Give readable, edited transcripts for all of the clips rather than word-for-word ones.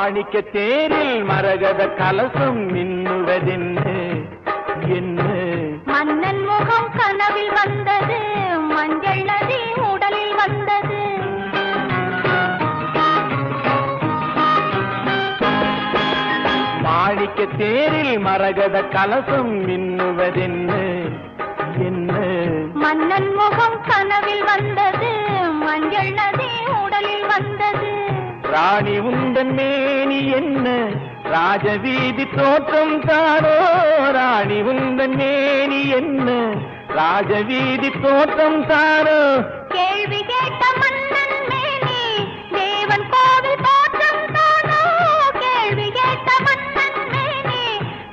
மாணிக்க தேரில் மரகத கலசம் மின்னுவதென்ன என்ன? மன்னன் முகம் கனவில் வந்தது, மஞ்சள் நதி உடலில் வந்தது. மாணிக்க தேரில் மரகத கலசம் மின்னுவதென்ன என்ன? மன்னன் முகம் கனவில் வந்தது, மஞ்சள் நதி உடலில் வந்தது. ராணி உந்தன் மேனி என்ன? ராஜவீதி தோற்றம் தானோ? ராணி உந்தன் மேனி என்ன? ராஜவீதி தோற்றம் தானோ? கேள்வி கேட்ட மன்னன் மேனி தேவன் கோவில் தோற்றம் தானோ? கேள்வி கேட்ட மன்னன் மேனி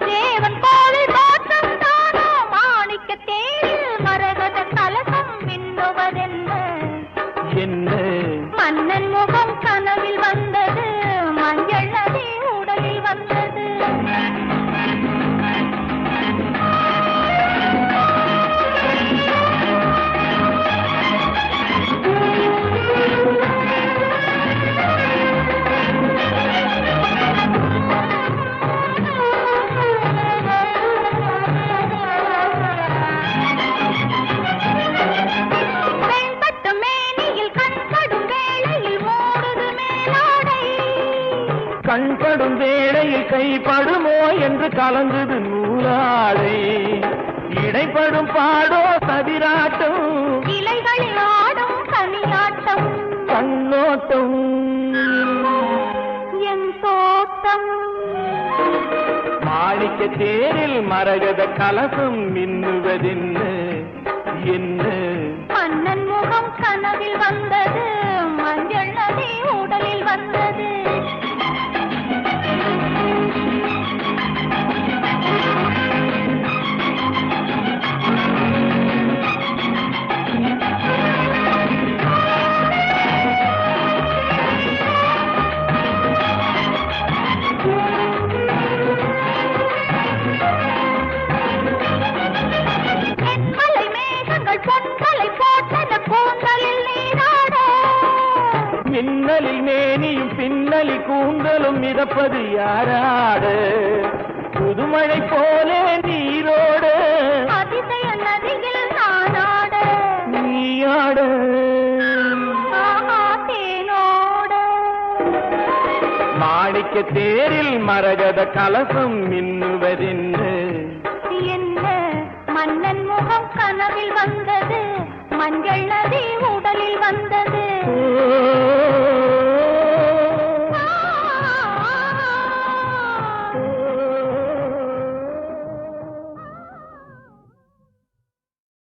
தேவன் கோவில் தோற்றம் தானோ? மாணிக்க தேரில் மரகத கலசம் மின்னுவதென்ன என்ன? மன்னன் முகம் கனவில் வந்தது, மஞ்சள் நதி உடலில் வந்தது. கண்படும் வேளையில் கைப்படுமோ என்று கலந்தது நூலாடை. இடைப்படும் பாடோ சதிராட்டம், இலைகளில் ஆடும் கனியாட்டம். கண்ணோட்டம் என் தோட்டம். மாணிக்க தேரில் மரகத கலசம் மின்னுவதென்ன என்ன? மன்னன் முகம் கனவில் வந்தது, மஞ்சள் நதி உடலில் வந்தது. மின்னலில் மேனியும் பின்னலில் கூந்தலும் மிதப்பது யாராடு? புதுமழை போலே நீரோடு அதிசய நதியில் நானாட. நீயாடு தேனோடு. மாணிக்க தேரில் மரகத கலசம் மின்னுவதென்ன என்ன? மன்னன் முகம் கனவில் வந்தது, மஞ்சள் நதி உடலில் வந்தது.